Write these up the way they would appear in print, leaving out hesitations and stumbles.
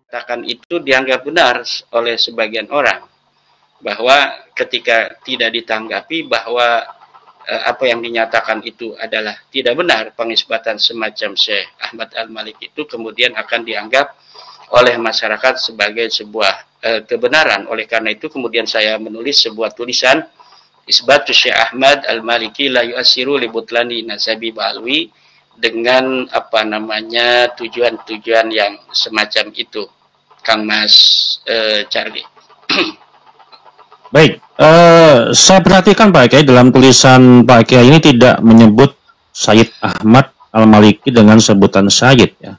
katakan itu dianggap benar oleh sebagian orang, bahwa ketika tidak ditanggapi bahwa apa yang dinyatakan itu adalah tidak benar, pengisbatan semacam Syekh Ahmad Al-Malik itu kemudian akan dianggap oleh masyarakat sebagai sebuah kebenaran. Oleh karena itu kemudian saya menulis sebuah tulisan, Isbatu Syekh Ahmad Al-Maliki la yu'assiru li butlani nasabi ba'alwi, dengan apa namanya tujuan-tujuan yang semacam itu, Kang Mas Charlie. Baik, saya perhatikan Pak Kiai dalam tulisan Pak Kiai ini tidak menyebut Sayyid Ahmad Al-Maliki dengan sebutan Sayyid ya,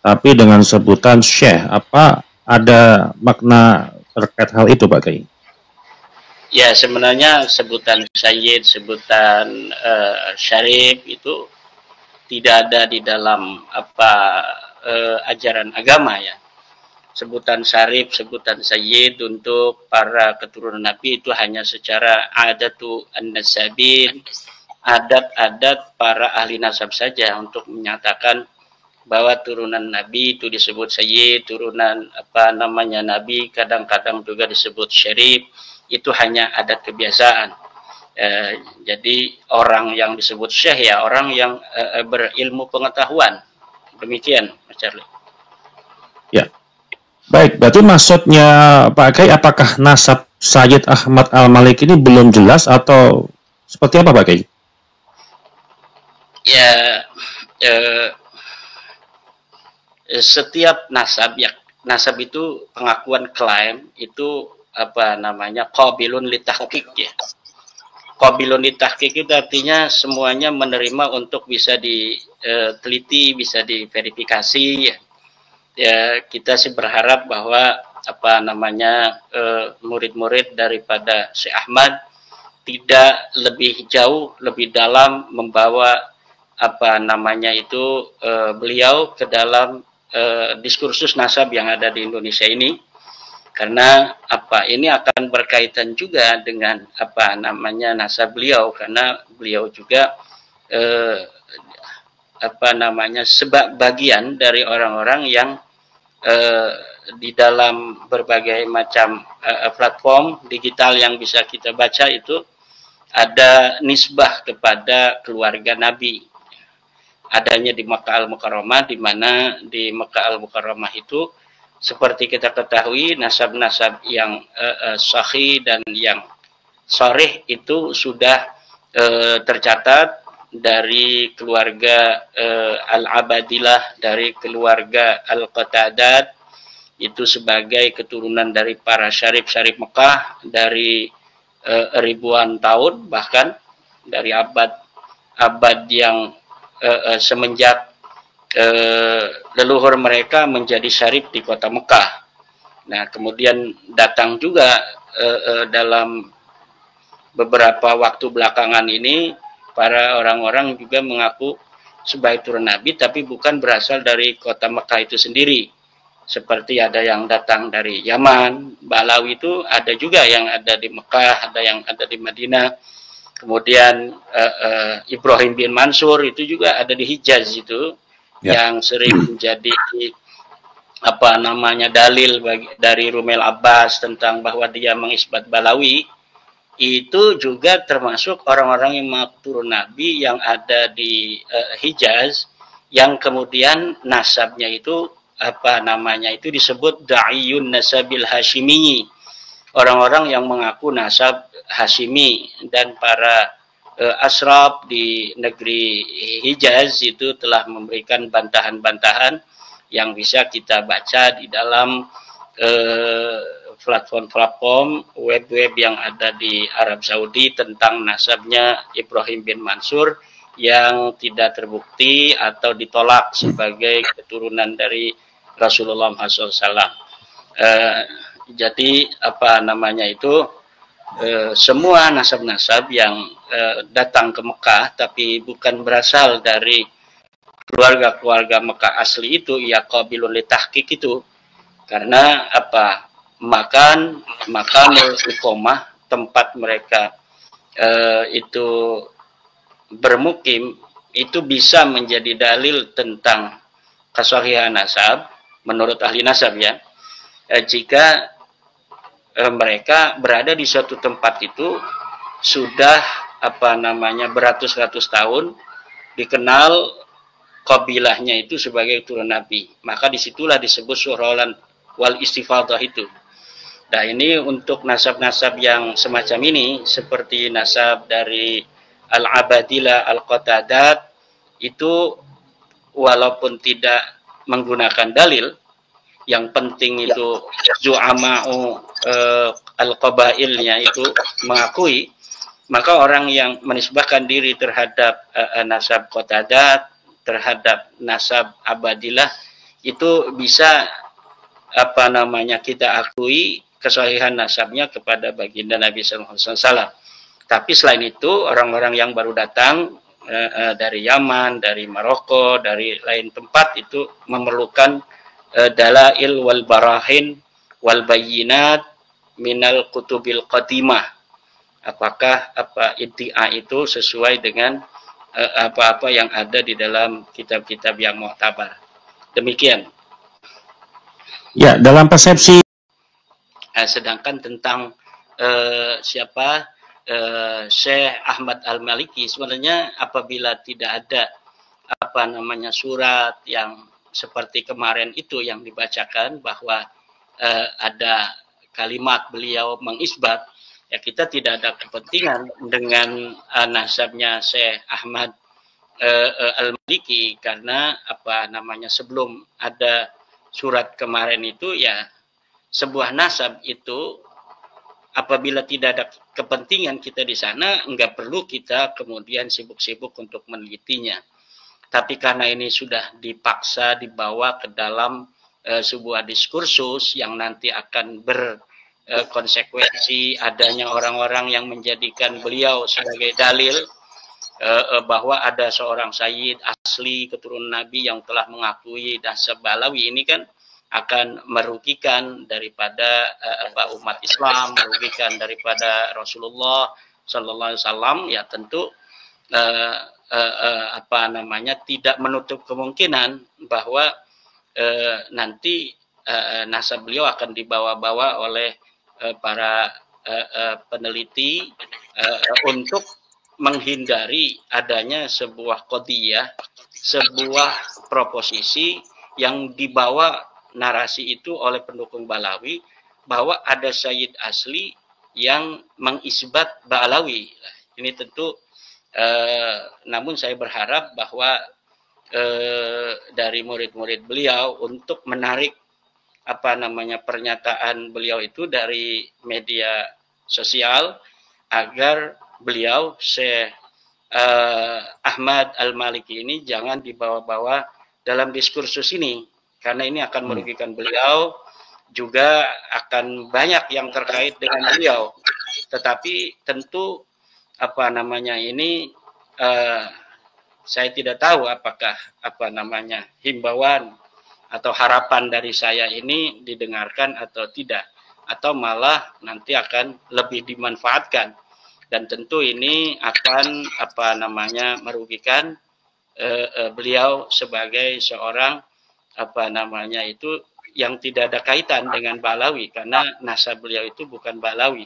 tapi dengan sebutan Syekh. Apa ada makna terkait hal itu Pak Kiai? Ya, sebenarnya sebutan Sayyid, sebutan Syarif itu tidak ada di dalam ajaran agama ya. Sebutan Syarif, sebutan Sayyid untuk para keturunan Nabi itu hanya secara adatu an-nasabin, adat-adat para ahli nasab saja, untuk menyatakan bahwa turunan Nabi itu disebut Sayyid, turunan Nabi kadang-kadang juga disebut Syarif. Itu hanya adat kebiasaan. Jadi orang yang disebut Syekh ya orang yang berilmu pengetahuan. Demikian Mas Charlie. Ya. Baik, berarti maksudnya Pak Kiai, apakah nasab Sayyid Ahmad Al-Malik ini belum jelas atau seperti apa Pak Kiai? Ya, setiap nasab ya, nasab itu pengakuan klaim itu qabilun litahqiq ya. Qabilun litahqiq itu artinya semuanya menerima untuk bisa diteliti, bisa diverifikasi ya. Ya, kita sih berharap bahwa murid-murid daripada Syekh Ahmad tidak lebih jauh, lebih dalam membawa beliau ke dalam diskursus nasab yang ada di Indonesia ini, karena ini akan berkaitan juga dengan nasab beliau, karena beliau juga bagian dari orang-orang yang di dalam berbagai macam platform digital yang bisa kita baca itu ada nisbah kepada keluarga Nabi. Adanya di Makkah Al-Mukarramah, di mana di Makkah Al-Mukarramah itu seperti kita ketahui nasab-nasab yang sahih dan yang sharih itu sudah tercatat dari keluarga Al-Abadilah, dari keluarga Al-Qatadat, itu sebagai keturunan dari para syarif-syarif Mekah dari ribuan tahun, bahkan dari abad yang semenjak leluhur mereka menjadi syarif di kota Mekah. Nah, kemudian datang juga dalam beberapa waktu belakangan ini para orang-orang juga mengaku sebagai turun Nabi, tapi bukan berasal dari kota Mekah itu sendiri. Seperti ada yang datang dari Yaman, Balawi itu ada juga yang ada di Mekah, ada yang ada di Madinah. Kemudian Ibrahim bin Mansur itu juga ada di Hijaz itu, yang sering menjadi dalil dari Rumel Abbas tentang bahwa dia mengisbat Balawi. Itu juga termasuk orang-orang yang mengaku turun Nabi yang ada di Hijaz, yang kemudian nasabnya itu itu disebut da'iyun nasabil hashimi, orang-orang yang mengaku nasab Hashimi. Dan para asraf di negeri Hijaz itu telah memberikan bantahan-bantahan yang bisa kita baca di dalam platform-platform web-web yang ada di Arab Saudi tentang nasabnya Ibrahim bin Mansur yang tidak terbukti atau ditolak sebagai keturunan dari Rasulullah SAW. Jadi semua nasab-nasab yang datang ke Mekah tapi bukan berasal dari keluarga-keluarga Mekah asli itu, ya qabilun litahqiq itu, karena makan iqamah, tempat mereka itu bermukim, itu bisa menjadi dalil tentang kesahihan nasab menurut ahli nasab ya. jika mereka berada di suatu tempat itu sudah beratus-ratus tahun, dikenal kabilahnya itu sebagai turun Nabi. Maka disitulah disebut surolan wal istifadah itu. Nah, ini untuk nasab-nasab yang semacam ini, seperti nasab dari Al-Abadilah, Al-Qatadat, itu walaupun tidak menggunakan dalil, yang penting itu zu'ama'u al-qabailnya itu mengakui, maka orang yang menisbahkan diri terhadap nasab Qatadat, terhadap nasab Abadilah, itu bisa kita akui kesahihan nasabnya kepada baginda Nabi Sallallahu Alaihi Wasallam. Tapi selain itu, orang-orang yang baru datang dari Yaman, dari Maroko, dari lain tempat itu memerlukan dalail wal barahin wal bayinat minal kutubil qadimah. Apakah iddia itu sesuai dengan apa-apa yang ada di dalam kitab-kitab yang mu'tabar. Demikian. Ya, dalam persepsi. Sedangkan tentang Syekh Ahmad Al-Maliki, sebenarnya apabila tidak ada surat yang seperti kemarin itu yang dibacakan bahwa ada kalimat beliau mengisbat, ya kita tidak ada kepentingan dengan nasabnya Syekh Ahmad Al-Maliki, karena sebelum ada surat kemarin itu, ya sebuah nasab itu apabila tidak ada kepentingan kita di sana, enggak perlu kita kemudian sibuk-sibuk untuk menelitinya. Tapi karena ini sudah dipaksa dibawa ke dalam sebuah diskursus yang nanti akan berkonsekuensi adanya orang-orang yang menjadikan beliau sebagai dalil bahwa ada seorang sayyid asli keturunan Nabi yang telah mengakui nasab Balawi, ini kan akan merugikan daripada umat Islam, merugikan daripada Rasulullah Sallallahu Alaihi Wasallam. Ya tentu tidak menutup kemungkinan bahwa nanti nasab beliau akan dibawa-bawa oleh para peneliti untuk menghindari adanya sebuah qadiyah, sebuah proposisi yang dibawa narasi itu oleh pendukung Balawi bahwa ada sayyid asli yang mengisbat Balawi. Ini tentu namun saya berharap bahwa dari murid-murid beliau untuk menarik pernyataan beliau itu dari media sosial agar beliau Syekh Ahmad Al-Maliki ini jangan dibawa-bawa dalam diskursus ini, karena ini akan merugikan beliau, juga akan banyak yang terkait dengan beliau. Tetapi tentu ini saya tidak tahu apakah himbauan atau harapan dari saya ini didengarkan atau tidak, atau malah nanti akan lebih dimanfaatkan, dan tentu ini akan merugikan beliau sebagai seorang yang tidak ada kaitan dengan Balawi, karena nasab beliau itu bukan Balawi.